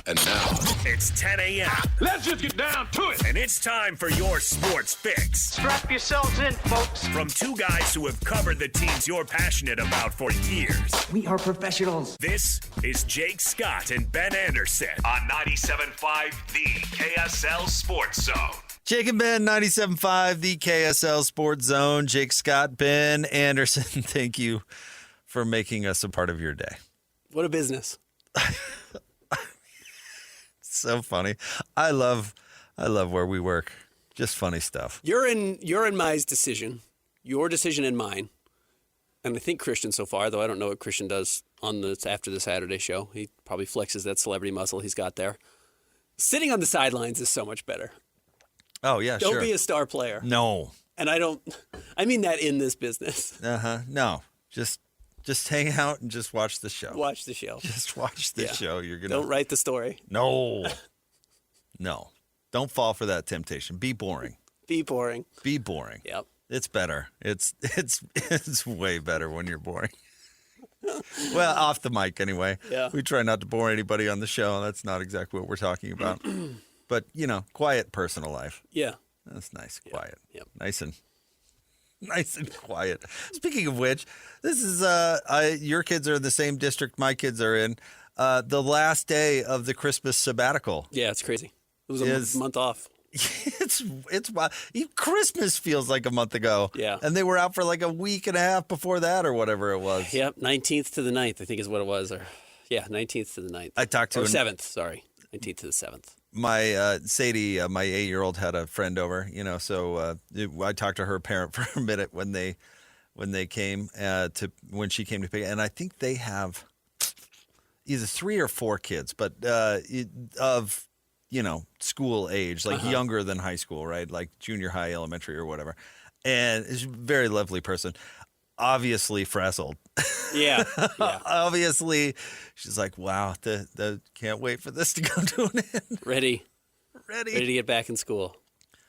And now, it's 10 a.m. Let's just get down to it. And it's time for your sports fix. Strap yourselves in, folks. From two guys who have covered the teams you're passionate about for years. We are professionals. This is Jake Scott and Ben Anderson on 97.5 The KSL Sports Zone. Jake and Ben, 97.5 The KSL Sports Zone. Jake Scott, Ben Anderson, thank you for making us a part of your day. What a business. So funny. I love where we work. Just funny stuff. You're in my decision, your decision and mine, and I think Christian so far. Though I don't know what Christian does after the Saturday show. He probably flexes that celebrity muscle he's got there. Sitting on the sidelines is so much better. Oh yeah, don't sure. be a star player. No. And I mean that in this business. No. Just hang out and just watch the show. Watch the show. Just watch the show. Don't write the story. No. No. Don't fall for that temptation. Be boring. Be boring. Be boring. Yep. It's better. It's way better when you're boring. Well, off the mic anyway. Yeah. We try not to bore anybody on the show. That's not exactly what we're talking about. But, quiet personal life. Yeah. That's nice. Quiet. Yep. Nice and quiet. Speaking of which, this is your kids are in the same district my kids are in. The last day of the Christmas sabbatical. Yeah, it's crazy. It was a month off. It's wild. Christmas feels like a month ago. Yeah. And they were out for like a week and a half before that or whatever it was. Yep, 19th to the 9th, I think is what it was. 19th to the 9th. I talked to 7th, sorry. 19th to the 7th. My Sadie, my 8-year-old, had a friend over, so I talked to her parent for a minute when they came when she came to pick, and I think they have either 3 or 4 kids, but of school age, like younger than high school, right? Like junior high, elementary, or whatever. And it's a very lovely person. Obviously frazzled. Yeah. Obviously, she's like, wow, the can't wait for this to come to an end. Ready to get back in school.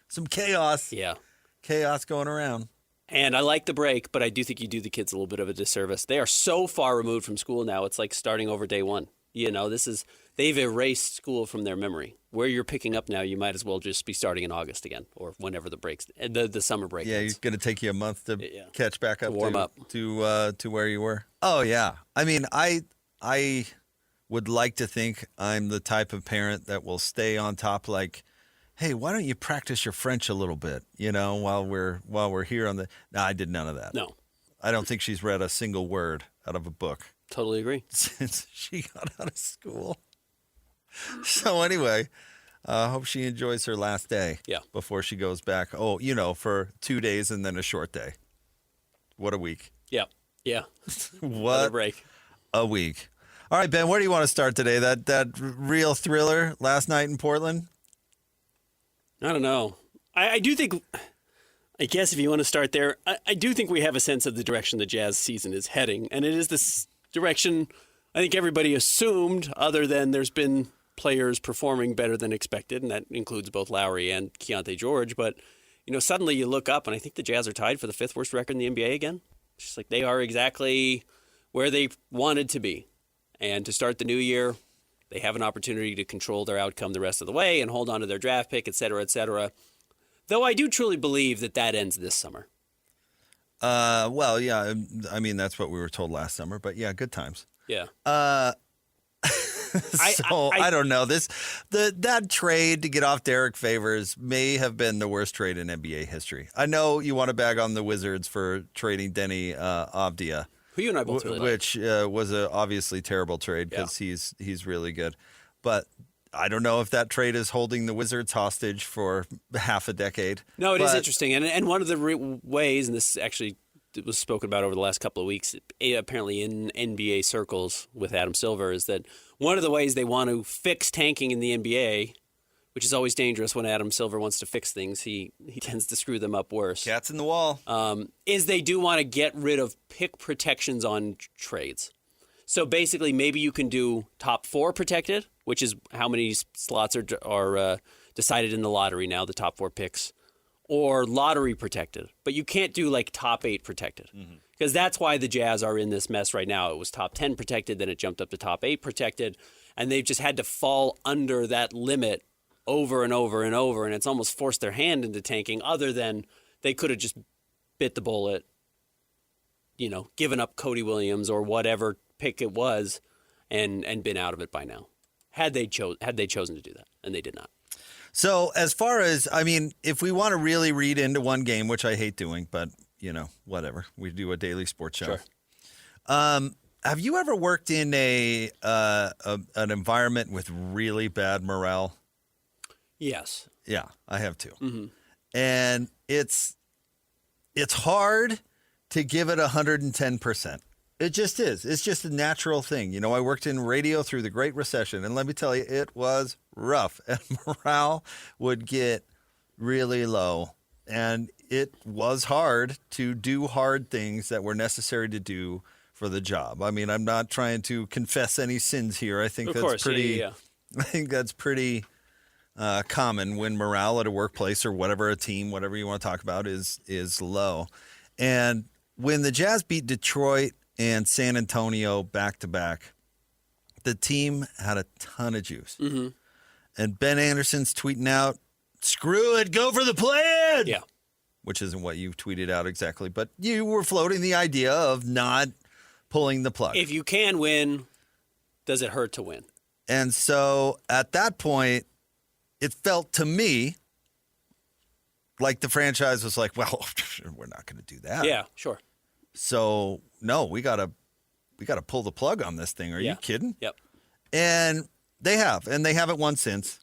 Some chaos. Yeah. Chaos going around. And I like the break, but I do think you do the kids a little bit of a disservice. They are so far removed from school now, it's like starting over day one. They've erased school from their memory. Where you're picking up now, you might as well just be starting in August again, or whenever the summer break. Yeah, ends. it's going to take you a month to catch back up, warm up to where you were. Oh yeah, I mean, I would like to think I'm the type of parent that will stay on top. Like, hey, why don't you practice your French a little bit? While we're here on the. No, I did none of that. No, I don't think she's read a single word out of a book. Totally agree. Since she got out of school. So anyway, hope she enjoys her last day. Yeah. Before she goes back. Oh, for 2 days and then a short day. What a week. Yeah. Yeah. What a break. A week. All right, Ben, where do you want to start today? That real thriller last night in Portland? I don't know. I do think, I guess if you want to start there, I do think we have a sense of the direction the Jazz season is heading. And it is this direction I think everybody assumed, other than there's been players performing better than expected, and that includes both Lowry and Keontae George. But, suddenly you look up, and I think the Jazz are tied for the 5th worst record in the NBA again. It's just like they are exactly where they wanted to be. And to start the new year, they have an opportunity to control their outcome the rest of the way and hold on to their draft pick, et cetera, et cetera. Though I do truly believe that ends this summer. Well, yeah, I mean, that's what we were told last summer, but yeah, good times. Yeah. I don't know. That trade to get off Derek Favors may have been the worst trade in NBA history. I know you want to bag on the Wizards for trading Denny Avdia, who you and I both really which was a obviously terrible trade because he's really good. But I don't know if that trade is holding the Wizards hostage for half a decade. No, it is interesting. And one of the ways, and this actually was spoken about over the last couple of weeks, apparently in NBA circles with Adam Silver, is that one of the ways they want to fix tanking in the NBA, which is always dangerous when Adam Silver wants to fix things, he tends to screw them up worse. Cats in the wall. Is they do want to get rid of pick protections on trades. So basically, maybe you can do top 4 protected, which is how many slots are decided in the lottery now, the top 4 picks, or lottery protected. But you can't do like top 8 protected, because that's why the Jazz are in this mess right now. It was top 10 protected, then it jumped up to top 8 protected. and they've just had to fall under that limit over and over and over, and it's almost forced their hand into tanking, other than they could have just bit the bullet, given up Cody Williams or whatever pick it was and been out of it by now. Had they chosen to do that, and they did not. So as far as, if we want to really read into one game, which I hate doing, but, whatever. We do a daily sports show. Sure. Have you ever worked in an environment with really bad morale? Yes. Yeah, I have too. Mm-hmm. And it's hard to give it 110%. It just is. It's just a natural thing. I worked in radio through the Great Recession, and let me tell you, it was rough. And morale would get really low. And it was hard to do hard things that were necessary to do for the job. I'm not trying to confess any sins here. I think that's pretty. Yeah. I think that's pretty common when morale at a workplace or whatever, a team, whatever you want to talk about, is low. And when the Jazz beat Detroit and San Antonio back-to-back, the team had a ton of juice. Mm-hmm. And Ben Anderson's tweeting out, "Screw it, go for the plan!" Yeah. Which isn't what you tweeted out exactly, but you were floating the idea of not pulling the plug. If you can win, does it hurt to win? And so at that point, it felt to me like the franchise was like, well, we're not going to do that. Yeah, sure. So no, we gotta pull the plug on this thing. Are you kidding? Yep. And they haven't won since.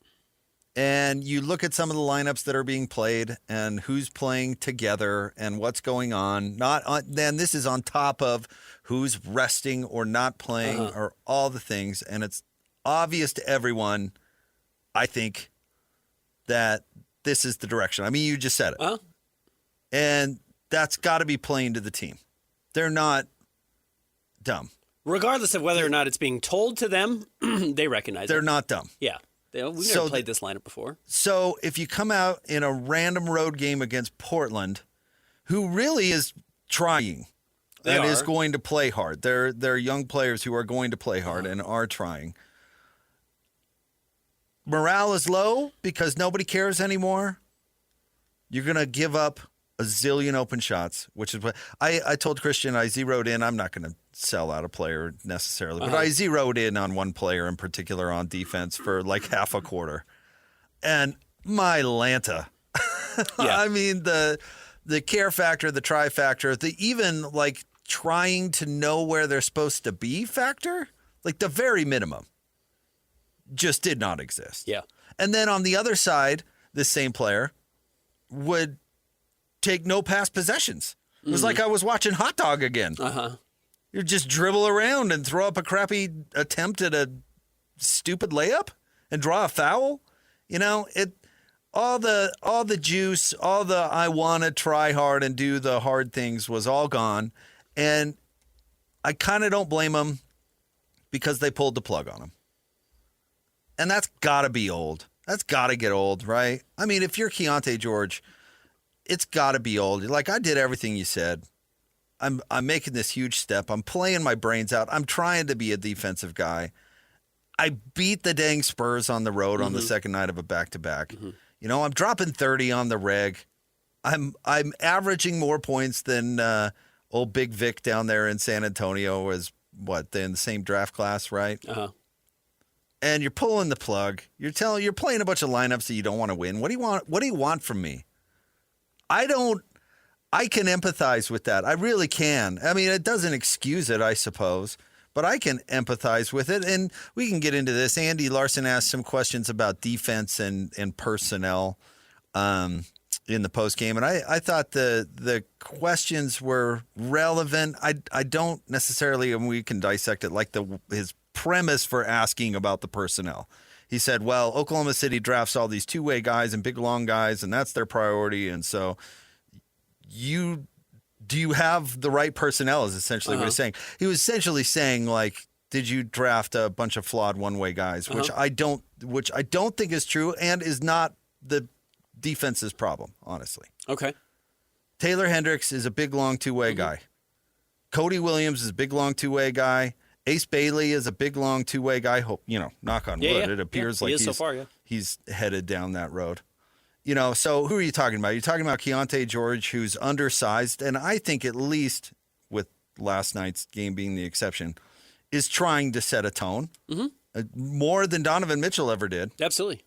And you look at some of the lineups that are being played and who's playing together and what's going on. Then this is on top of who's resting or not playing or all the things. And it's obvious to everyone, I think, that this is the direction. You just said it. And that's got to be plain to the team. They're not dumb. Regardless of whether or not it's being told to them, they recognize They're it. not dumb. Yeah. We've never played this lineup before. So if you come out in a random road game against Portland, who really is trying and is going to play hard. They're young players who are going to play hard and are trying. Morale is low because nobody cares anymore. You're going to give up a zillion open shots, which is what I told Christian I zeroed in. I'm not going to sell out a player necessarily, but I zeroed in on one player in particular on defense for like half a quarter. And my Lanta. Yeah. The care factor, the try factor, the even like trying to know where they're supposed to be factor, like the very minimum, just did not exist. Yeah. And then on the other side, this same player would take no past possessions. It was like I was watching Hot Dog again. You just dribble around and throw up a crappy attempt at a stupid layup and draw a foul. All the juice, all the I want to try hard and do the hard things was all gone. And I kind of don't blame them because they pulled the plug on them. And that's got to be old. That's got to get old, right? If you're Keontae George, it's got to be old. Like, I did everything you said. I'm making this huge step. I'm playing my brains out. I'm trying to be a defensive guy. I beat the dang Spurs on the road on the second night of a back-to-back. I'm dropping 30 on the reg. I'm averaging more points than old Big Vic down there in San Antonio is they're in the same draft class, right? And you're pulling the plug. You're playing a bunch of lineups that you don't want to win. What do you want? What do you want from me? I can empathize with that. I really can. It doesn't excuse it, I suppose, but I can empathize with it. And we can get into this. Andy Larson asked some questions about defense and personnel in the postgame. And I thought the questions were relevant. I don't necessarily, and we can dissect it, like his premise for asking about the personnel. He said, well, Oklahoma City drafts all these two-way guys and big, long guys, and that's their priority. And so do you have the right personnel is essentially what he's saying. He was essentially saying, like, did you draft a bunch of flawed one-way guys, which I don't think is true and is not the defense's problem, honestly. Okay. Taylor Hendricks is a big, long two-way guy. Cody Williams is a big, long two-way guy. Ace Bailey is a big, long two-way guy. Hope, knock on wood. It appears like he is so far, he's headed down that road. So who are you talking about? You're talking about Keontae George, who's undersized, and I think at least with last night's game being the exception, is trying to set a tone more than Donovan Mitchell ever did. Absolutely.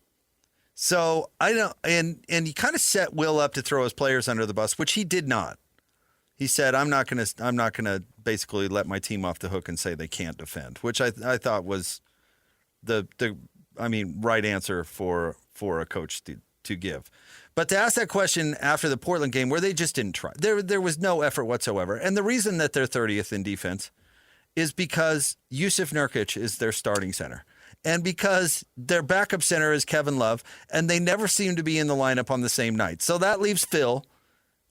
So I know, and he kind of set Will up to throw his players under the bus, which he did not. He said, "I'm not gonna basically let my team off the hook and say they can't defend," which I thought was the right answer for a coach to give. But to ask that question after the Portland game where they just didn't try, there was no effort whatsoever, and the reason that they're 30th in defense is because Yusuf Nurkic is their starting center. And because their backup center is Kevin Love, and they never seem to be in the lineup on the same night. So that leaves Phil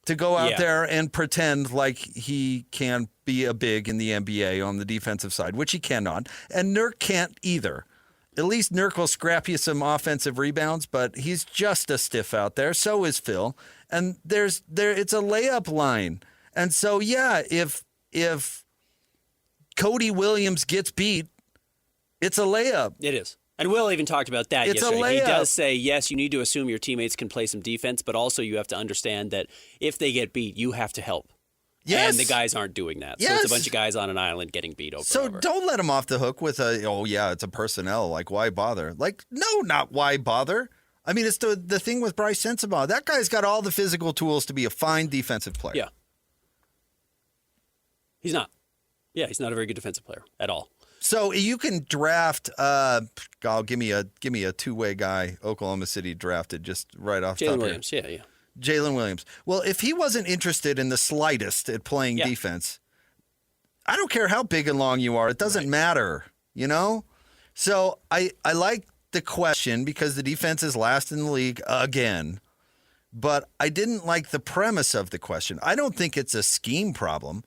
to go out there and pretend like he can be a big in the NBA on the defensive side, which he cannot. And Nurk can't either. At least Nurk will scrap you some offensive rebounds, but he's just a stiff out there. So is Phil. And it's a layup line. And so, if Cody Williams gets beat, it's a layup. It is. And Will even talked about that It's yesterday. a layup. He does say, yes, you need to assume your teammates can play some defense, but also you have to understand that if they get beat, you have to help. Yes. And the guys aren't doing that. So it's a bunch of guys on an island getting beat over. So don't let them off the hook with it's a personnel. Like, why bother? Like, no, not why bother. I mean, it's the thing with Bryce Sensabaugh. That guy's got all the physical tools to be a fine defensive player. Yeah. He's not. Yeah, he's not a very good defensive player at all. So you can draft. Give me a two-way guy. Oklahoma City drafted just right off. Jalen Williams. Yeah. Jalen Williams. Well, if he wasn't interested in the slightest at playing defense, I don't care how big and long you are. It doesn't matter. So I like the question because the defense is last in the league again. But I didn't like the premise of the question. I don't think it's a scheme problem.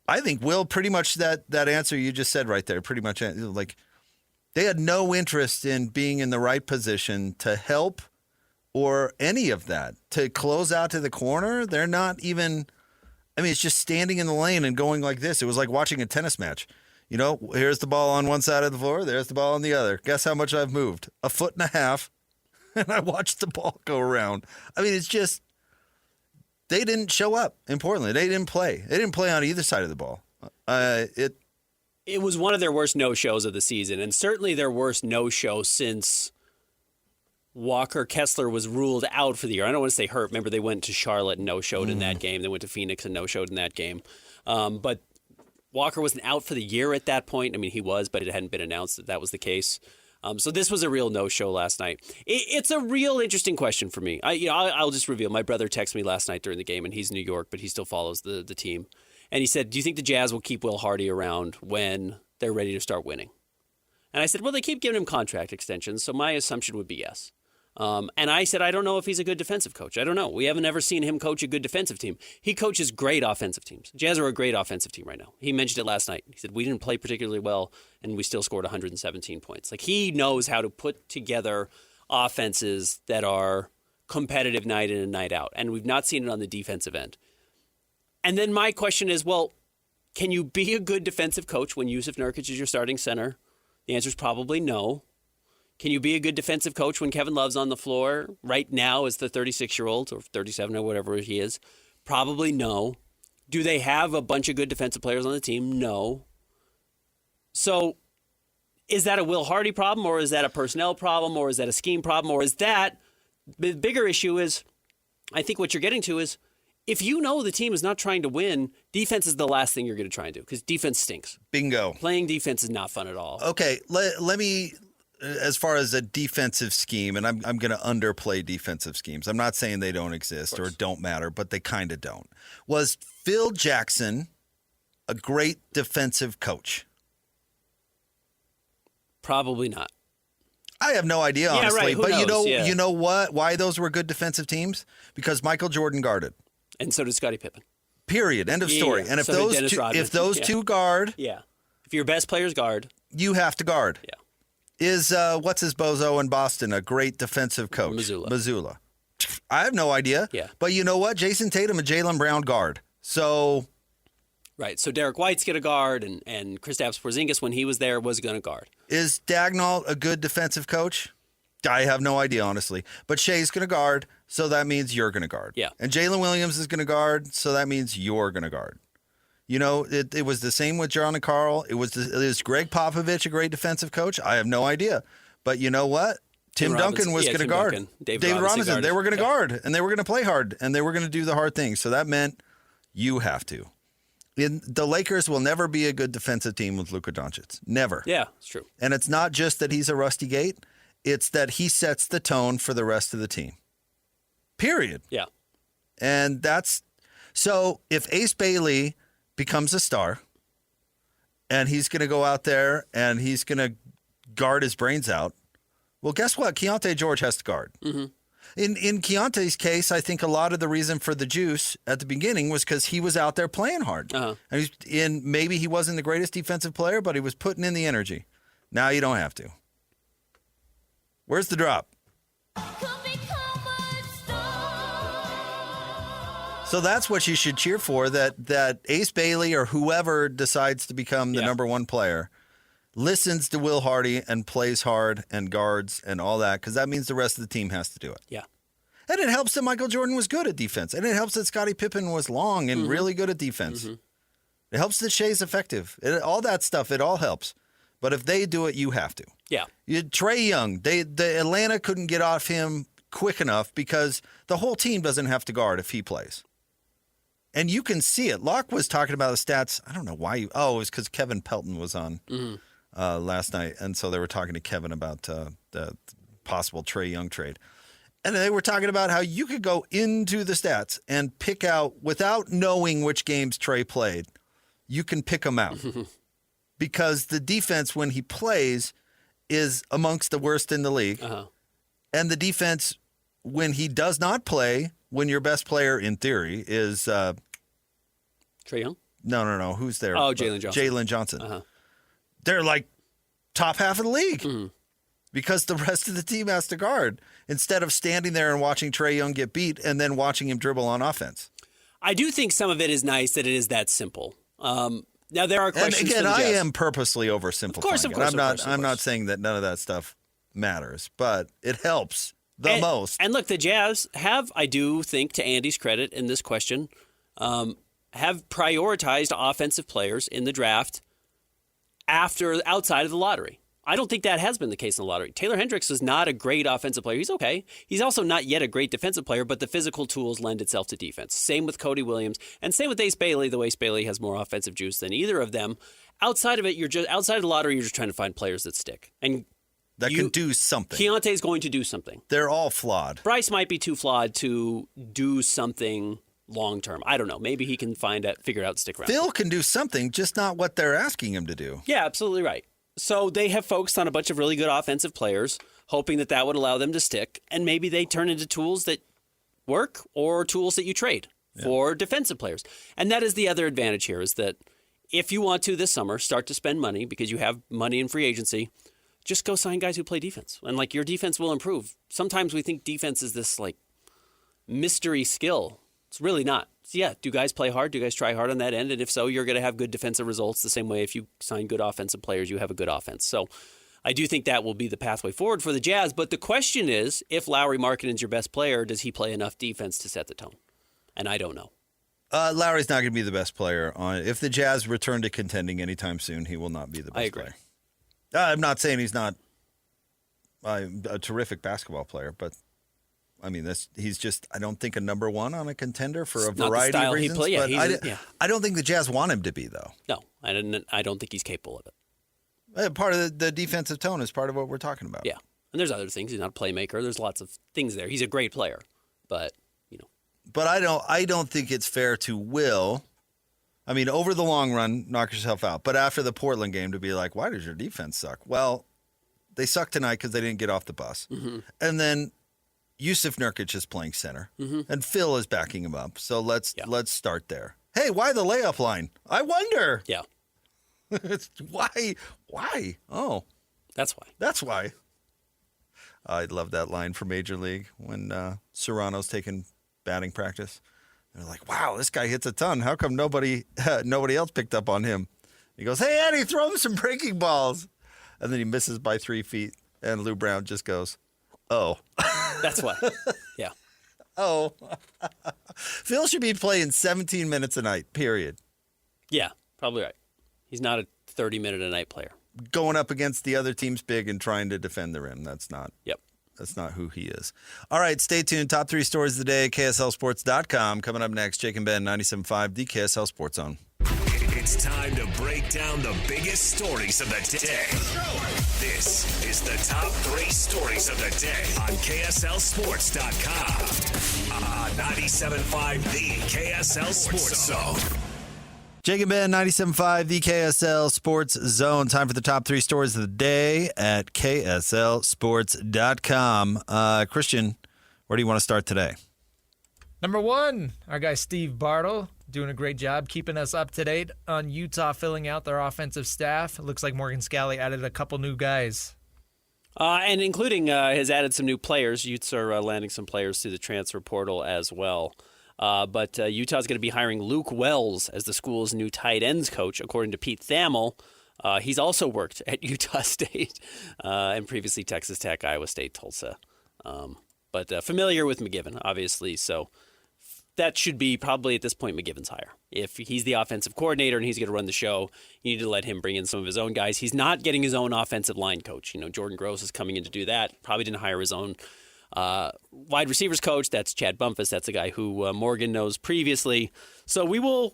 I think, Will, pretty much that answer you just said right there, pretty much like they had no interest in being in the right position to help or any of that. To close out to the corner, they're not even, it's just standing in the lane and going like this. It was like watching a tennis match. Here's the ball on one side of the floor, there's the ball on the other. Guess how much I've moved? 1.5 feet, and I watched the ball go around. It's just, they didn't show up in Portland. They didn't play. They didn't play on either side of the ball. It was one of their worst no-shows of the season, and certainly their worst no-show since Walker Kessler was ruled out for the year. I don't want to say hurt. Remember, they went to Charlotte and no-showed in that game. They went to Phoenix and no-showed in that game. But Walker wasn't out for the year at that point. He was, but it hadn't been announced that was the case. So this was a real no-show last night. It's a real interesting question for me. I'll just reveal. My brother texted me last night during the game, and he's in New York, but he still follows the team. And he said, do you think the Jazz will keep Will Hardy around when they're ready to start winning? And I said, well, they keep giving him contract extensions, so my assumption would be yes. And I said, I don't know if he's a good defensive coach. I don't know. We haven't ever seen him coach a good defensive team. He coaches great offensive teams. Jazz are a great offensive team right now. He mentioned it last night. He said, we didn't play particularly well, and we still scored 117 points. Like, he knows how to put together offenses that are competitive night in and night out, and we've not seen it on the defensive end. And then my question is, well, can you be a good defensive coach when Yusuf Nurkic is your starting center? The answer is probably no. Can you be a good defensive coach when Kevin Love's on the floor right now as the 36-year-old or 37 or whatever he is? Probably no. Do they have a bunch of good defensive players on the team? No. So is that a Will Hardy problem, or is that a personnel problem, or is that a scheme problem, or is that the bigger issue is, I think what you're getting to is, if you know the team is not trying to win, defense is the last thing you're going to try and do because defense stinks. Bingo. Playing defense is not fun at all. Okay, let me, as far as a defensive scheme, and I'm going to underplay defensive schemes. I'm not saying they don't exist or don't matter, but they kind of don't. Was Phil Jackson a great defensive coach? Probably not. I have no idea, honestly. Right. Who but knows? You know what? Why those were good defensive teams? Because Michael Jordan guarded. And so did Scottie Pippen. Period. End of story. Yeah. And if So did those Dennis two, Rodman. if those two guard, if your best players guard, you have to guard. Yeah. Is what's his bozo in Boston a great defensive coach? Mazzulla. I have no idea. Yeah. But you know what? Jason Tatum and Jaylen Brown guard. So Right. So Derek White's going to guard, and Kristaps Porzingis, when he was there, was going to guard. Is Dagnall a good defensive coach? I have no idea, honestly. But Shea's going to guard, so that means you're going to guard. Yeah. And Jalen Williams is going to guard, so that means you're going to guard. You know, it was the same with John and Carl. Is Greg Popovich a great defensive coach? I have no idea. But you know what? Tim Duncan was going to guard. Duncan. David Robinson. They were going to guard, and they were going to play hard, and they were going to do the hard things. So that meant you have to. The Lakers will never be a good defensive team with Luka Doncic. Never. Yeah, it's true. And it's not just that he's a rusty gate. It's that he sets the tone for the rest of the team. Period. Yeah. And that's so if Ace Bailey becomes a star and he's going to go out there and he's going to guard his brains out, well, guess what? Keontae George has to guard. Mm-hmm. In Keontae's case, I think a lot of the reason for the juice at the beginning was because he was out there playing hard. Uh-huh. And maybe he wasn't the greatest defensive player, but he was putting in the energy. Now you don't have to. Where's the drop? So that's what you should cheer for, that Ace Bailey or whoever decides to become the number one player listens to Will Hardy and plays hard and guards and all that, because that means the rest of the team has to do it. Yeah. And it helps that Michael Jordan was good at defense. And it helps that Scottie Pippen was long and really good at defense. Mm-hmm. It helps that Shea's effective. All that stuff, it all helps. But if they do it, you have to. Yeah. Trae Young, the Atlanta couldn't get off him quick enough because the whole team doesn't have to guard if he plays. And you can see it. Locke was talking about the stats. I don't know why. It was because Kevin Pelton was on last night. And so they were talking to Kevin about the possible Trae Young trade. And they were talking about how you could go into the stats and pick out, without knowing which games Trae played, you can pick them out. Because the defense, when he plays, is amongst the worst in the league. Uh-huh. And the defense, when he does not play, when your best player, in theory, is... Trae Young? No. Who's there? Oh, Jalen Johnson. Jalen Johnson. Uh-huh. They're like top half of the league because the rest of the team has to guard instead of standing there and watching Trae Young get beat and then watching him dribble on offense. I do think some of it is nice that it is that simple. Now, there are questions. And again, for the Jazz. I am purposely oversimplifying. Of course, I'm not saying that none of that stuff matters, but it helps most. And look, the Jazz have, I do think, to Andy's credit in this question, have prioritized offensive players in the draft outside of the lottery. I don't think that has been the case in the lottery. Taylor Hendricks is not a great offensive player. He's okay. He's also not yet a great defensive player, but the physical tools lend itself to defense. Same with Cody Williams, and same with Ace Bailey. Though Ace Bailey has more offensive juice than either of them. Outside of it, outside of the lottery, you're just trying to find players that stick and that can do something. Keontae's going to do something. They're all flawed. Bryce might be too flawed to do something long term. I don't know. Maybe he can figure it out, and stick around. Phil can do something, just not what they're asking him to do. Yeah, absolutely right. So they have focused on a bunch of really good offensive players, hoping that would allow them to stick, and maybe they turn into tools that work or tools that you trade for defensive players. And that is the other advantage here, is that if you want to this summer start to spend money because you have money in free agency, just go sign guys who play defense. And your defense will improve. Sometimes we think defense is this mystery skill. It's really not. So yeah, do guys play hard? Do guys try hard on that end? And if so, you're going to have good defensive results the same way if you sign good offensive players, you have a good offense. So I do think that will be the pathway forward for the Jazz. But the question is, if Lauri Markkanen's your best player, does he play enough defense to set the tone? And I don't know. Lauri's not going to be the best player. If the Jazz return to contending anytime soon, he will not be the best player. I'm not saying he's not a terrific basketball player, but I mean, he's just, I don't think, a number one on a contender for a variety of reasons. I don't think the Jazz want him to be, though. No, I don't think he's capable of it. Part of the defensive tone is part of what we're talking about. Yeah, and there's other things. He's not a playmaker. There's lots of things there. He's a great player, but, But I don't think it's fair to Will. I mean, over the long run, knock yourself out. But after the Portland game, to be like, why does your defense suck? Well, they suck tonight because they didn't get off the bus. Mm-hmm. And then Yusuf Nurkic is playing center, and Phil is backing him up. So let's start there. Hey, why the layup line? I wonder. Yeah. Why? Oh. That's why. I love that line for Major League when Serrano's taking batting practice. And they're like, wow, this guy hits a ton. How come nobody else picked up on him? He goes, hey, Eddie, throw him some breaking balls. And then he misses by 3 feet. And Lou Brown just goes, oh. That's why. Yeah. Oh. Phil should be playing 17 minutes a night, period. Yeah, probably right. He's not a 30-minute-a-night player. Going up against the other team's big and trying to defend the rim. That's not who he is. All right, stay tuned. Top 3 stories of the day, KSLSports.com. Coming up next, Jake and Ben, 97.5, the KSL Sports Zone. It's time to break down the biggest stories of the day. This is the Top 3 Stories of the Day on KSLSports.com. 97.5, the KSL Sports Zone. Jake and Ben, 97.5, the KSL Sports Zone. Time for the top 3 stories of the day at KSLSports.com. Christian, where do you want to start today? Number 1, our guy Steve Bartle doing a great job keeping us up to date on Utah filling out their offensive staff. It looks like Morgan Scalley added a couple new guys. And including has added some new players. Utes are landing some players through the transfer portal as well. But Utah's going to be hiring Luke Wells as the school's new tight ends coach, according to Pete Thamel. He's also worked at Utah State and previously Texas Tech, Iowa State, Tulsa. But familiar with McGiven, obviously. So that should be probably at this point McGiven's hire. If he's the offensive coordinator and he's going to run the show, you need to let him bring in some of his own guys. He's not getting his own offensive line coach. Jordan Gross is coming in to do that. Probably didn't hire his own wide receivers coach. That's Chad Bumpus. That's a guy who Morgan knows previously. So we'll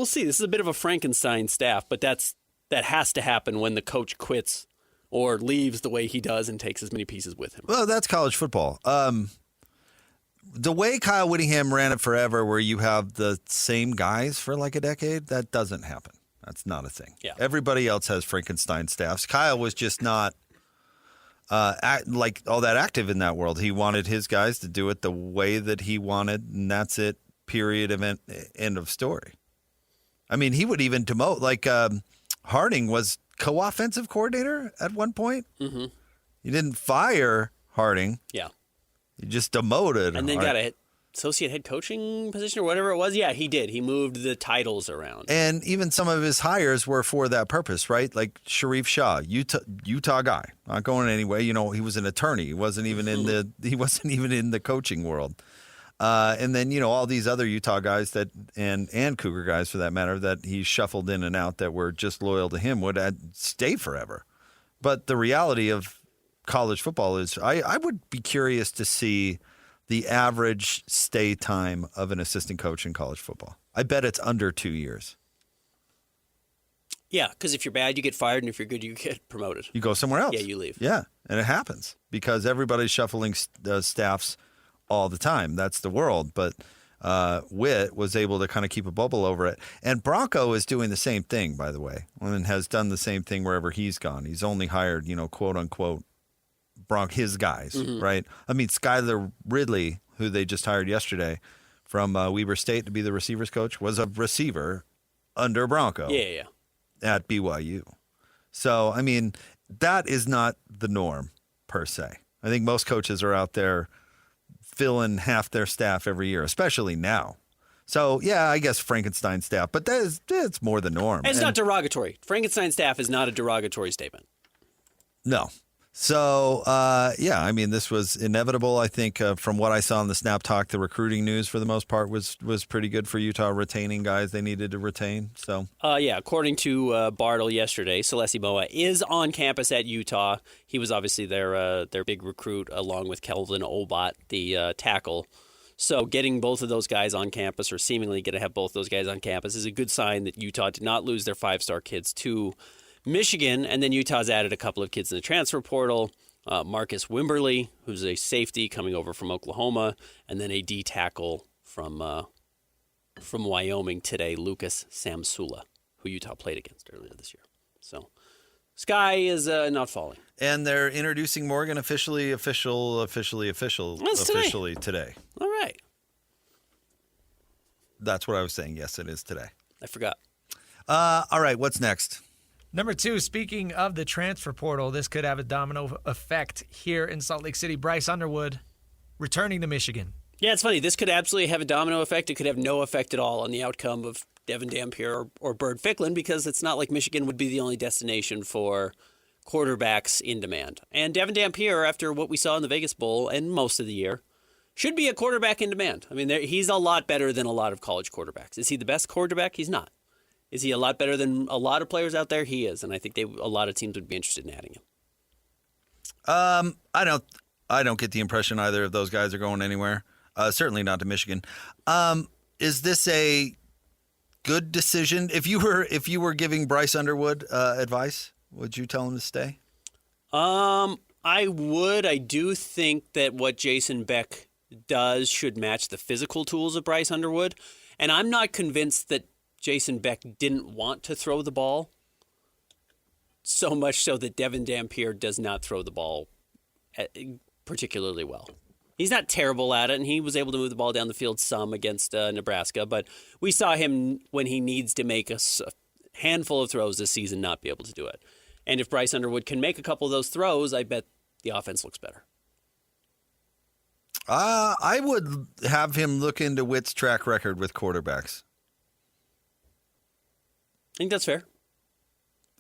see. This is a bit of a Frankenstein staff, but that has to happen when the coach quits or leaves the way he does and takes as many pieces with him. Well, that's college football. The way Kyle Whittingham ran it forever, where you have the same guys for like a decade, that doesn't happen. That's not a thing. Yeah. Everybody else has Frankenstein staffs. Kyle was just not like all that active in that world. He wanted his guys to do it the way that he wanted, and that's it. Period. Event. End of story. I mean, he would even demote. Like Harding was co-offensive coordinator at one point. Mm-hmm. He didn't fire Harding. Yeah. He just demoted. And then got an associate head coaching position or whatever it was. Yeah, he did. He moved the titles around. And even some of his hires were for that purpose, right? Like Sharif Shah, Utah guy, not going anyway. He was an attorney. He wasn't even in the coaching world. And then all these other Utah guys and Cougar guys for that matter that he shuffled in and out that were just loyal to him would stay forever. But the reality of college football is I would be curious to see the average stay time of an assistant coach in college football. I bet it's under 2 years. Yeah, because if you're bad, you get fired, and if you're good, you get promoted. You go somewhere else. Yeah, you leave. Yeah, and it happens because everybody's shuffling staffs all the time. That's the world. But Witt was able to kind of keep a bubble over it. And Bronco is doing the same thing, by the way, and has done the same thing wherever he's gone. He's only hired, quote unquote, his guys, right? I mean, Skylar Ridley, who they just hired yesterday from Weber State to be the receivers coach, was a receiver under Bronco at BYU. So, I mean, that is not the norm per se. I think most coaches are out there filling half their staff every year, especially now. So, yeah, I guess Frankenstein staff, but that's more the norm. And it's not derogatory. Frankenstein staff is not a derogatory statement. No. So, I mean, this was inevitable. I think from what I saw in the Snap Talk, the recruiting news for the most part was pretty good for Utah retaining guys they needed to retain. So, according to Bartle yesterday, Celesi Moa is on campus at Utah. He was obviously their big recruit along with Kelvin Obot, the tackle. So getting both of those guys on campus, or seemingly going to have both those guys on campus, is a good sign that Utah did not lose their 5-star kids to Michigan. And then Utah's added a couple of kids in the transfer portal. Marcus Wimberly, who's a safety coming over from Oklahoma, and then a D tackle from Wyoming today, Lucas Samsula, who Utah played against earlier this year. So sky is not falling. And they're introducing Morgan officially today. All right. That's what I was saying. Yes, it is today. I forgot. All right, what's next? Number 2, speaking of the transfer portal, this could have a domino effect here in Salt Lake City. Bryce Underwood returning to Michigan. Yeah, it's funny. This could absolutely have a domino effect. It could have no effect at all on the outcome of Devin Dampier or Bird Ficklin, because it's not like Michigan would be the only destination for quarterbacks in demand. And Devin Dampier, after what we saw in the Vegas Bowl and most of the year, should be a quarterback in demand. I mean, he's a lot better than a lot of college quarterbacks. Is he the best quarterback? He's not. Is he a lot better than a lot of players out there? He is, and I think a lot of teams would be interested in adding him. I don't get the impression either of those guys are going anywhere. Certainly not to Michigan. Is this a good decision? If you were giving Bryce Underwood advice, would you tell him to stay? I would. I do think that what Jason Beck does should match the physical tools of Bryce Underwood, and I'm not convinced that Jason Beck didn't want to throw the ball, so much so that Devin Dampier does not throw the ball particularly well. He's not terrible at it, and he was able to move the ball down the field some against Nebraska, but we saw him, when he needs to make a handful of throws this season, not be able to do it. And if Bryce Underwood can make a couple of those throws, I bet the offense looks better. I would have him look into Witt's track record with quarterbacks. I think that's fair.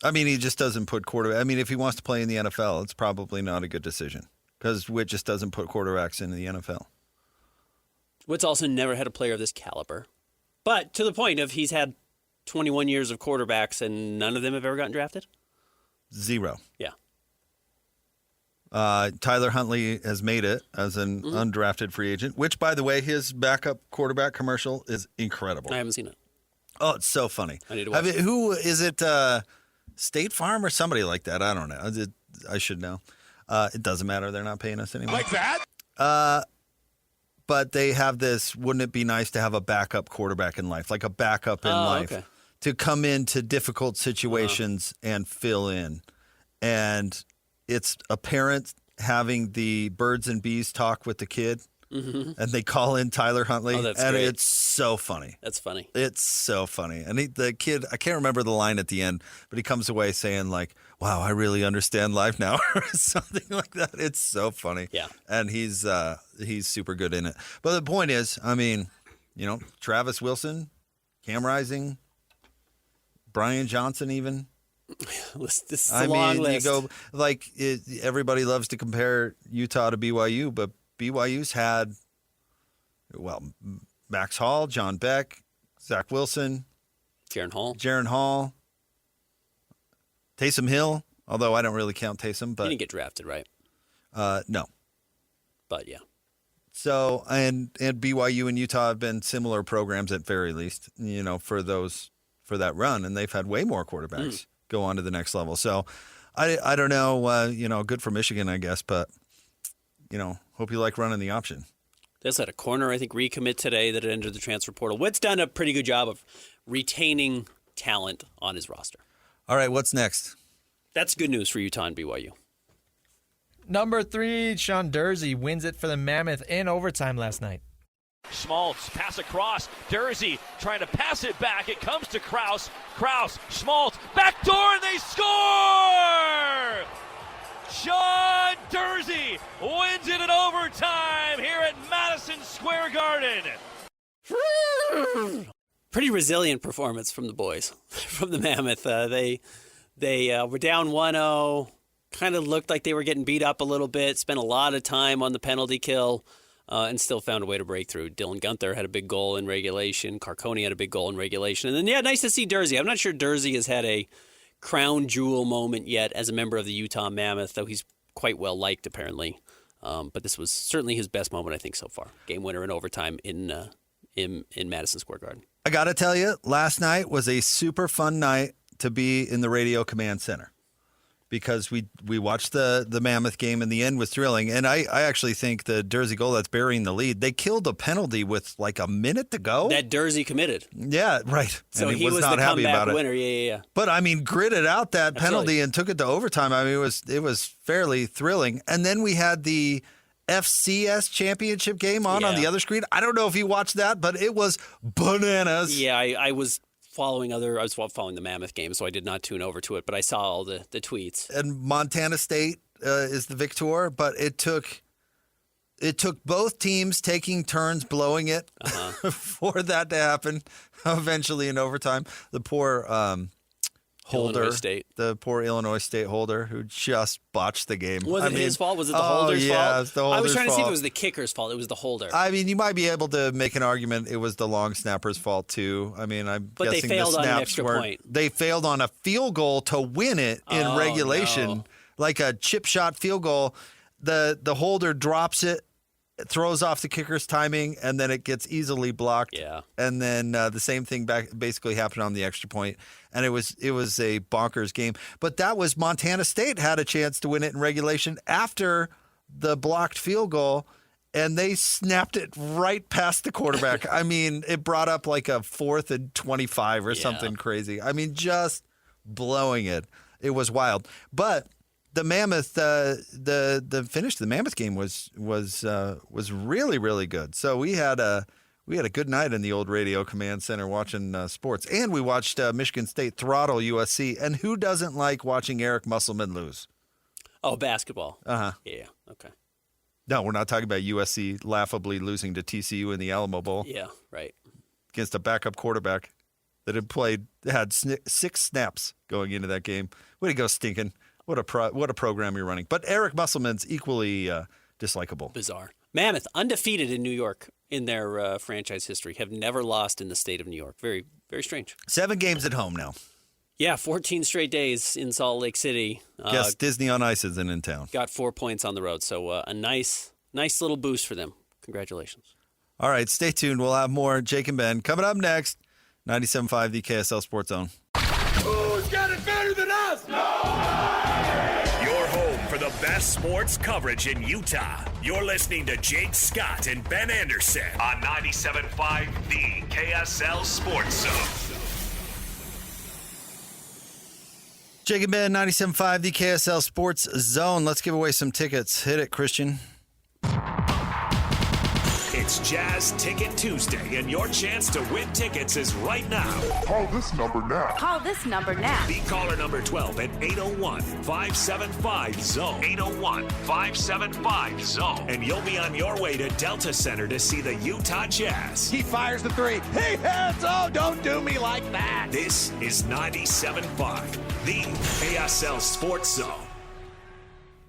I mean, he just doesn't put quarterback. I mean, if he wants to play in the NFL, it's probably not a good decision because Witt just doesn't put quarterbacks into the NFL. Witt's also never had a player of this caliber. But to the point of he's had 21 years of quarterbacks and none of them have ever gotten drafted? 0. Yeah. Tyler Huntley has made it as an undrafted free agent, which, by the way, his backup quarterback commercial is incredible. I haven't seen it. Oh, it's so funny. I need to watch it. Who is it? State Farm or somebody like that? I don't know. I should know. It doesn't matter. They're not paying us anymore. Like that? But they have this, wouldn't it be nice to have a backup quarterback in life, like a backup in life, okay. to come into difficult situations and fill in. And it's a parent having the birds and bees talk with the kid, and they call in Tyler Huntley, Oh, that's and great. it's so funny. That's funny. It's so funny. And the kid, I can't remember the line at the end, but he comes away saying like, wow, I really understand life now, or something like that. It's so funny. Yeah. And he's super good in it. But the point is, I mean, Travis Wilson, Cam Rising, Brian Johnson even. This is a long list. You go, everybody loves to compare Utah to BYU, but BYU's had, Max Hall, John Beck, Zach Wilson, Jaron Hall, Taysom Hill, although I don't really count Taysom. But he didn't get drafted, right? No. But, yeah. So, and BYU and Utah have been similar programs at very least, for that run, and they've had way more quarterbacks go on to the next level. So, I don't know, good for Michigan, I guess, but, hope you like running the option. They also had a corner, I think, recommit today that had entered the transfer portal. Witt's done a pretty good job of retaining talent on his roster. All right, what's next? That's good news for Utah and BYU. Number 3, Sean Durzin wins it for the Mammoth in overtime last night. Schmaltz, pass across. Durzin trying to pass it back. It comes to Kraus. Kraus, Schmaltz, back door, and they score! Sean Durzin wins it in overtime here at Madison Square Garden. Pretty resilient performance from the boys, from the Mammoth. They were down 1-0, kind of looked like they were getting beat up a little bit, spent a lot of time on the penalty kill, and still found a way to break through. Dylan Gunther had a big goal in regulation. Carconi had a big goal in regulation. And then, nice to see Durzin. I'm not sure Durzin has had a crown jewel moment yet as a member of the Utah Mammoth, though he's quite well liked apparently. But this was certainly his best moment, I think, so far. Game winner in overtime in Madison Square Garden. I got to tell you, last night was a super fun night to be in the Radio Command Center because we watched the Mammoth game and the end was thrilling. And I actually think the Durzin goal that's burying the lead, they killed a penalty with like a minute to go. That Durzin committed. Yeah, right. So and he was not the happy comeback about it. winner. Yeah. But I mean, gritted out that penalty Absolutely. and took it to overtime. I mean, it was fairly thrilling. And then we had the FCS championship game on the other screen. I don't know if you watched that, but it was bananas. Yeah, I was following the Mammoth game, so I did not tune over to it, but I saw all the tweets. And Montana State is the victor, but it took It took both teams taking turns blowing it for that to happen. Eventually in overtime, the poor holder, the poor Illinois State holder who just botched the game. Was it his fault? Was it the holder's fault? Yeah, it's the holder's fault. I was trying to see if it was the kicker's fault. It was the holder. I mean, you might be able to make an argument it was the long snapper's fault too. I mean, I'm but guessing they failed the snaps on an extra point. They failed on a field goal to win it in regulation, like a chip shot field goal. The holder drops it, throws off the kicker's timing, and then it gets easily blocked. Yeah. And then the same thing basically happened on the extra point, and it was a bonkers game. But that was Montana State had a chance to win it in regulation after the blocked field goal, and they snapped it right past the quarterback. I mean, it brought up like a 4th and 25 or something crazy. I mean, just blowing it. It was wild. But the Mammoth, the finish of the Mammoth game was really, really good. So we had a good night in the old radio command center watching sports, and we watched Michigan State throttle USC. And who doesn't like watching Eric Musselman lose? Oh, basketball. Yeah. Okay. No, we're not talking about USC laughably losing to TCU in the Alamo Bowl. Yeah. Right. Against a backup quarterback that had 6 snaps going into that game. Way to go, Stinkin'. What a program you're running. But Eric Musselman's equally dislikable. Bizarre. Mammoth, undefeated in New York in their franchise history, have never lost in the state of New York. Very, very strange. 7 games at home now. Yeah, 14 straight days in Salt Lake City. Guess Disney on Ice isn't in town. Got 4 points on the road, so a nice little boost for them. Congratulations. All right, stay tuned. We'll have more Jake and Ben coming up next. 97.5, the KSL Sports Zone. Who's got it better than us? Your home for the best sports coverage in Utah. You're listening to Jake Scott and Ben Anderson on 97.5, the KSL Sports Zone. Jake and Ben, 97.5, the KSL Sports Zone. Let's give away some tickets. Hit it, Christian. It's Jazz Ticket Tuesday, and your chance to win tickets is right now. Call this number now. Call this number now. Be caller number 12 at 801-575-ZONE. 801-575-ZONE. And you'll be on your way to Delta Center to see the Utah Jazz. He fires the 3. He hits. Oh, don't do me like that. This is 97.5, the KSL Sports Zone.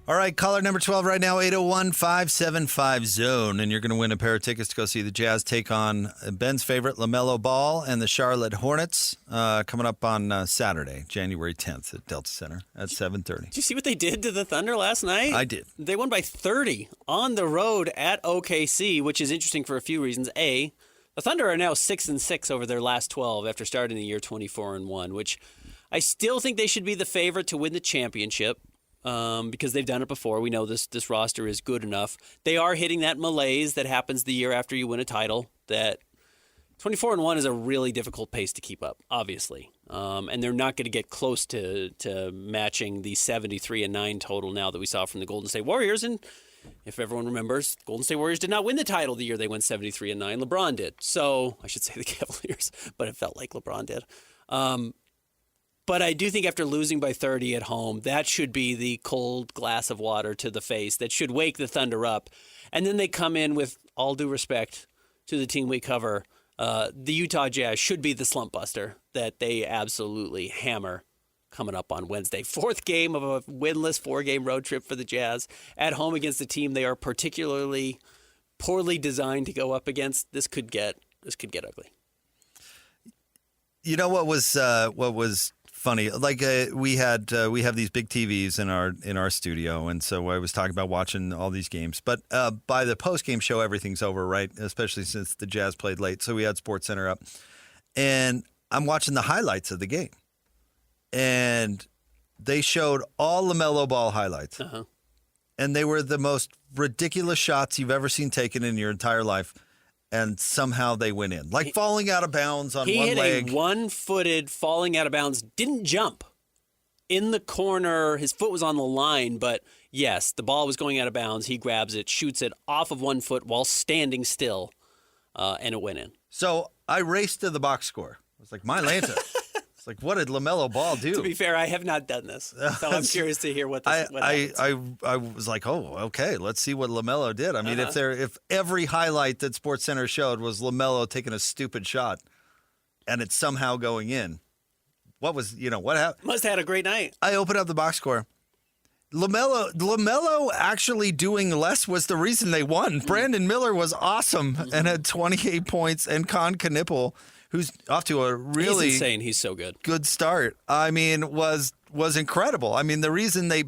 All right, caller number 12 right now, 801-575-ZONE. And you're going to win a pair of tickets to go see the Jazz take on Ben's favorite, LaMelo Ball and the Charlotte Hornets, coming up on Saturday, January 10th at Delta Center at 7:30. Did you see what they did to the Thunder last night? I did. They won by 30 on the road at OKC, which is interesting for a few reasons. A, the Thunder are now 6-6 over their last 12 after starting the year 24-1, which I still think they should be the favorite to win the championship. Because they've done it before. We know this roster is good enough. They are hitting that malaise that happens the year after you win a title. That 24-1 is a really difficult pace to keep up, obviously. And they're not going to get close to matching the 73-9 total now that we saw from the Golden State Warriors. And if everyone remembers, Golden State Warriors did not win the title the year they went 73-9. LeBron did. So I should say the Cavaliers, but it felt like LeBron did. But I do think after losing by 30 at home, that should be the cold glass of water to the face that should wake the Thunder up. And then they come in with all due respect to the team we cover. The Utah Jazz should be the slump buster that they absolutely hammer coming up on Wednesday. 4th game of a winless 4-game road trip for the Jazz at home against a team they are particularly poorly designed to go up against. This could get ugly. You know what was funny? Like we have these big TVs in our studio, and so I was talking about watching all these games. But by the post game show, everything's over, right? Especially since the Jazz played late, so we had SportsCenter up, and I'm watching the highlights of the game, and they showed all LaMelo Ball highlights, and they were the most ridiculous shots you've ever seen taken in your entire life. And somehow they went in. Like falling out of bounds on one leg. He hit a one-footed falling out of bounds, didn't jump. In the corner, his foot was on the line, but yes, the ball was going out of bounds. He grabs it, shoots it off of 1 foot while standing still, and it went in. So I raced to the box score. I was like, my Lanta. It's like, what did LaMelo Ball do? To be fair, I have not done this, so I'm curious to hear what happens. I was like, oh, okay, let's see what LaMelo did. I mean, if every highlight that SportsCenter showed was LaMelo taking a stupid shot and it's somehow going in, what happened? Must have had a great night. I opened up the box score. LaMelo actually doing less was the reason they won. Brandon Miller was awesome and had 28 points, and Con Knippel, who's off to a really He's insane. He's so good. Good start. I mean, was incredible. I mean, the reason they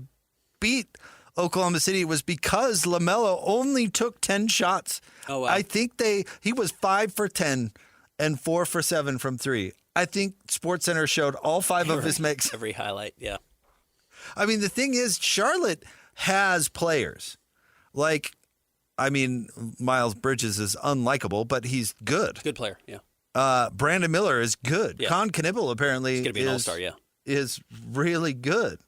beat Oklahoma City was because LaMelo only took 10 shots. Oh, wow. I think he was 5 for 10 and 4 for 7 from 3. I think SportsCenter showed all 5 of his makes. Every highlight, yeah. I mean, the thing is, Charlotte has players. Like, I mean, Miles Bridges is unlikable, but he's good. Good player, yeah. Brandon Miller is good. Yeah. Con Knippel apparently He's going to be an all-star, yeah. is really good.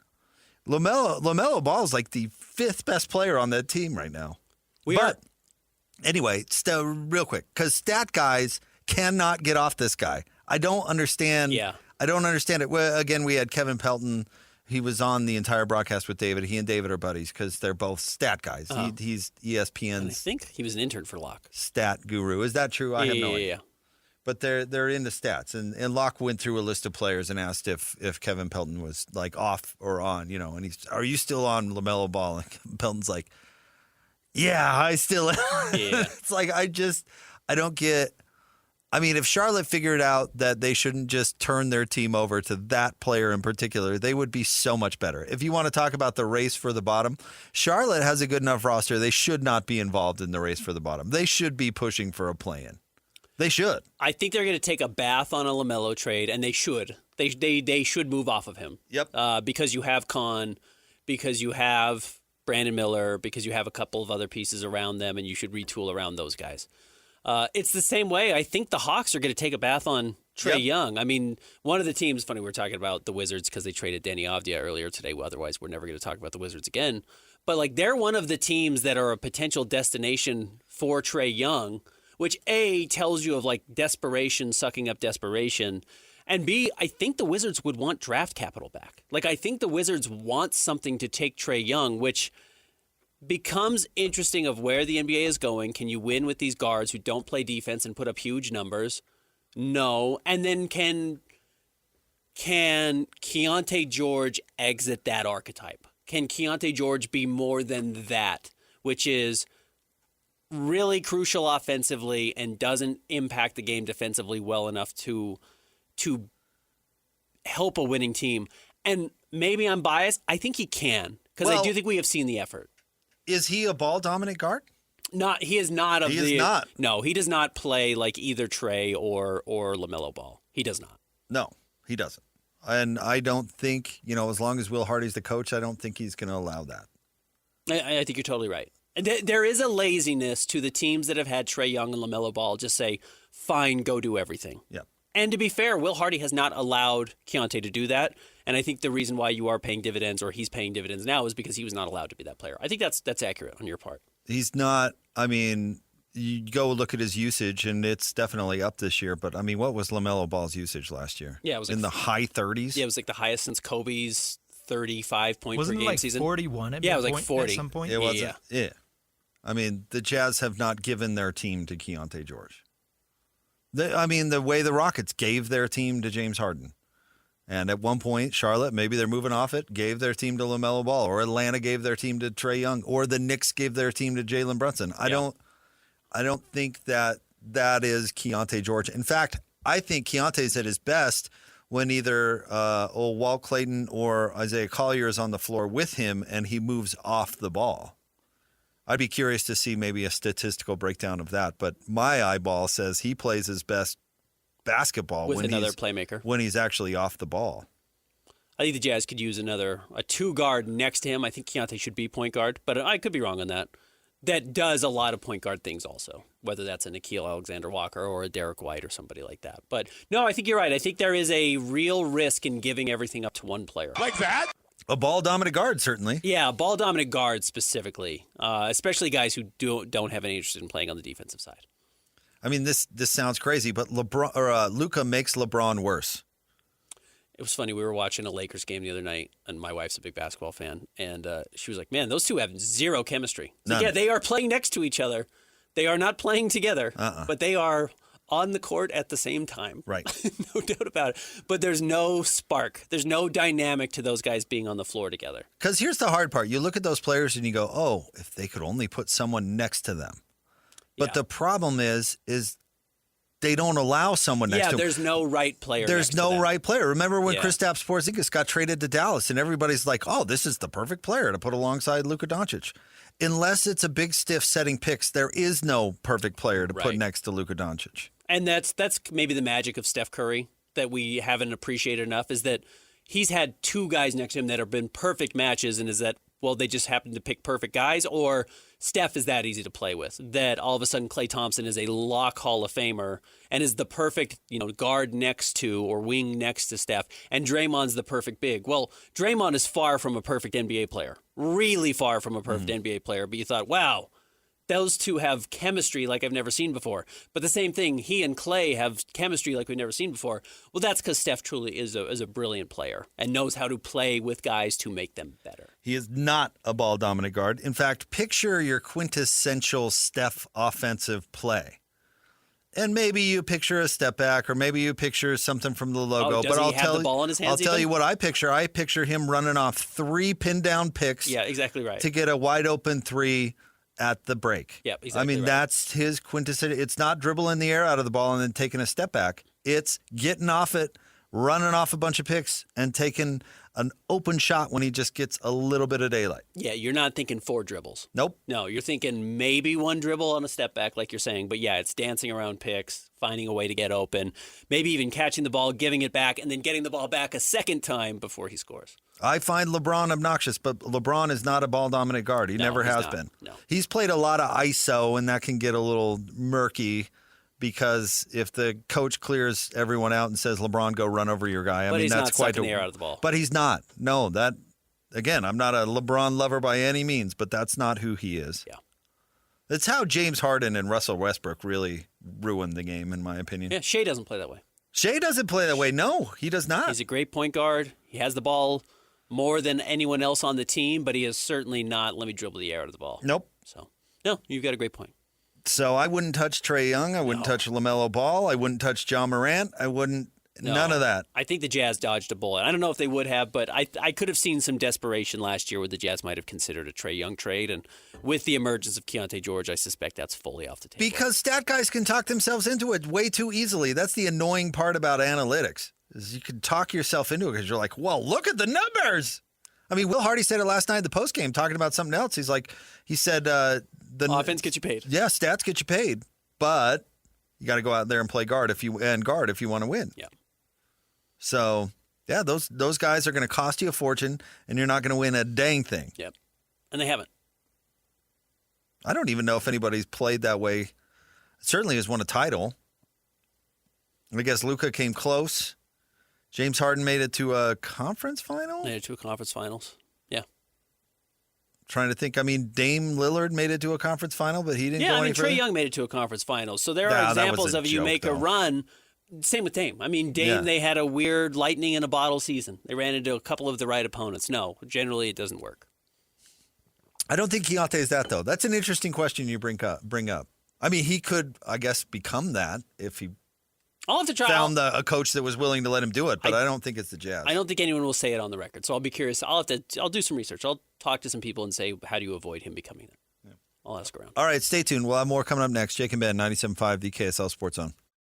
LaMelo Ball is like the 5th best player on that team right now. Anyway, real quick, because stat guys cannot get off this guy. I don't understand. Yeah. I don't understand it. Well, again, we had Kevin Pelton. He was on the entire broadcast with David. He and David are buddies because they're both stat guys. He's ESPN's. And I think he was an intern for Locke. Stat guru. Is that true? I have no idea. Yeah. But they're into stats. And Locke went through a list of players and asked if Kevin Pelton was like off or on, and he's, are you still on LaMelo Ball? And Pelton's like, yeah, I still am. Yeah. It's like, I don't get. I mean, if Charlotte figured out that they shouldn't just turn their team over to that player in particular, they would be so much better. If you want to talk about the race for the bottom, Charlotte has a good enough roster. They should not be involved in the race for the bottom. They should be pushing for a play-in. They should. I think they're going to take a bath on a LaMelo trade, and they should. They should move off of him. Yep. Because you have Con, because you have Brandon Miller, because you have a couple of other pieces around them, and you should retool around those guys. It's the same way. I think the Hawks are going to take a bath on Trae Young. I mean, one of the teams, funny, we're talking about the Wizards because they traded Danny Avdija earlier today. Otherwise, we're never going to talk about the Wizards again. But, like, they're one of the teams that are a potential destination for Trae Young, which, A, tells you of, like, desperation, sucking up desperation. And, B, I think the Wizards would want draft capital back. Like, I think the Wizards want something to take Trae Young, which becomes interesting of where the NBA is going. Can you win with these guards who don't play defense and put up huge numbers? No. And then can Keontae George exit that archetype? Can Keontae George be more than that, which is really crucial offensively and doesn't impact the game defensively well enough to help a winning team? And maybe I'm biased. I think he can, because I do think we have seen the effort. Is he a ball-dominant guard? He is not. He is not. No, he does not play like either Trae or LaMelo Ball. He does not. No, he doesn't. And I don't think, as long as Will Hardy's the coach, I don't think he's going to allow that. I think you're totally right. There is a laziness to the teams that have had Trae Young and LaMelo Ball just say, fine, go do everything. Yep. And to be fair, Will Hardy has not allowed Keontae to do that. And I think the reason why you are paying dividends, or he's paying dividends now, is because he was not allowed to be that player. I think that's accurate on your part. He's not. I mean, you go look at his usage, and it's definitely up this year. But, I mean, what was LaMelo Ball's usage last year? Yeah, it was like in the high 30s? Yeah, it was like the highest since Kobe's 35-point Wasn't per it game like season. 41 at Yeah, it was one like point, 40. at some point? It wasn't. Yeah. I mean, the Jazz have not given their team to Keontae George. The way the Rockets gave their team to James Harden. And at one point, Charlotte, maybe they're moving off it, gave their team to LaMelo Ball, or Atlanta gave their team to Trae Young, or the Knicks gave their team to Jalen Brunson. I don't think that is Keontae George. In fact, I think Keontae's at his best when either old Walt Clayton or Isaiah Collier is on the floor with him and he moves off the ball. I'd be curious to see maybe a statistical breakdown of that. But my eyeball says he plays his best basketball with another playmaker when he's actually off the ball. I think the Jazz could use a two guard next to him. I think Keontae should be point guard, but I could be wrong on that. That does a lot of point guard things also, whether that's a Nickeil Alexander-Walker or a Derek White or somebody like that. But no, I think you're right. I think there is a real risk in giving everything up to one player. Like that? A ball-dominant guard, certainly. Yeah, a ball-dominant guard specifically, especially guys who don't have any interest in playing on the defensive side. I mean, this sounds crazy, but Luka makes LeBron worse. It was funny. We were watching a Lakers game the other night, and my wife's a big basketball fan, and she was like, "Man, those two have zero chemistry." So, yeah, they are playing next to each other. They are not playing together, but they are on the court at the same time. Right. No doubt about it. But there's no spark. There's no dynamic to those guys being on the floor together. Because here's the hard part. You look at those players and you go, oh, if they could only put someone next to them. But the problem is they don't allow someone next to them. Yeah, there's no right player. There's no right player. Remember when Kristaps Porzingis got traded to Dallas and everybody's like, oh, this is the perfect player to put alongside Luka Doncic. Unless it's a big stiff setting picks, there is no perfect player to put next to Luka Doncic. And that's maybe the magic of Steph Curry that we haven't appreciated enough is that he's had two guys next to him that have been perfect matches, and is that, well, they just happen to pick perfect guys, or Steph is that easy to play with, that all of a sudden Klay Thompson is a lock Hall of Famer and is the perfect, guard next to or wing next to Steph, and Draymond's the perfect big. Well, Draymond is far from a perfect NBA player, really far from a perfect NBA player, but you thought, wow, those two have chemistry like I've never seen before. But the same thing, he and Klay have chemistry like we've never seen before. Well, that's because Steph truly is a brilliant player and knows how to play with guys to make them better. He is not a ball-dominant guard. In fact, picture your quintessential Steph offensive play. And maybe you picture a step back, or maybe you picture something from the logo. Does he have the ball in his hands? I'll tell you what I picture. I picture him running off 3 pin-down picks. Yeah, exactly right. To get a wide-open 3 at the break. Yep, exactly right. That's his quintessential. It's not dribbling the air out of the ball and then taking a step back. It's getting off it, running off a bunch of picks, and taking an open shot when he just gets a little bit of daylight. Yeah, you're not thinking 4 dribbles. Nope. No, you're thinking maybe 1 dribble on a step back, like you're saying. But yeah, it's dancing around picks, finding a way to get open, maybe even catching the ball, giving it back, and then getting the ball back a second time before he scores. I find LeBron obnoxious, but LeBron is not a ball-dominant guard. He never has been. No. He's played a lot of ISO, and that can get a little murky because if the coach clears everyone out and says, LeBron, go run over your guy, but he's that's not quite sucking the air out of the ball. But he's not. No, again, I'm not a LeBron lover by any means, but that's not who he is. Yeah. That's how James Harden and Russell Westbrook really ruined the game, in my opinion. Yeah, Shea doesn't play that way. Shea doesn't play that way. No, he does not. He's a great point guard. He has the ball more than anyone else on the team, but he is certainly not, let me dribble the air out of the ball. Nope. So, no, you've got a great point. So I wouldn't touch Trae Young. I wouldn't touch LaMelo Ball. I wouldn't touch John Morant. I wouldn't. No, none of that. I think the Jazz dodged a bullet. I don't know if they would have, but I could have seen some desperation last year where the Jazz might have considered a Trae Young trade. And with the emergence of Keontae George, I suspect that's fully off the table. Because stat guys can talk themselves into it way too easily. That's the annoying part about analytics, is you can talk yourself into it because you're like, well, look at the numbers. I mean, Will Hardy said it last night at the postgame talking about something else. He said the offense gets you paid. Yeah, stats get you paid, but you got to go out there and play guard if you want to win. Yeah. So, yeah, those guys are going to cost you a fortune, and you're not going to win a dang thing. Yep. And they haven't. I don't even know if anybody's played that way. Certainly has won a title. I guess Luka came close. James Harden made it to a conference final? Made it to a conference finals. Yeah. Trying to think. I mean, Dame Lillard made it to a conference final, but he didn't go any further. Trae Young made it to a conference final. So there are examples of you make a run. Same with Dame. I mean, Dame, they had a weird lightning in a bottle season. They ran into a couple of the right opponents. No, generally it doesn't work. I don't think Keontae is that, though. That's an interesting question you bring up. I mean, he could, I guess, become that if he I'll have to try. Found a coach that was willing to let him do it, but I don't think it's the Jazz. I don't think anyone will say it on the record, so I'll be curious. I'll do some research. I'll talk to some people and say, how do you avoid him becoming it? Yeah. I'll ask around. All right, stay tuned. We'll have more coming up next. Jake and Ben, 97.5, the KSL Sports Zone.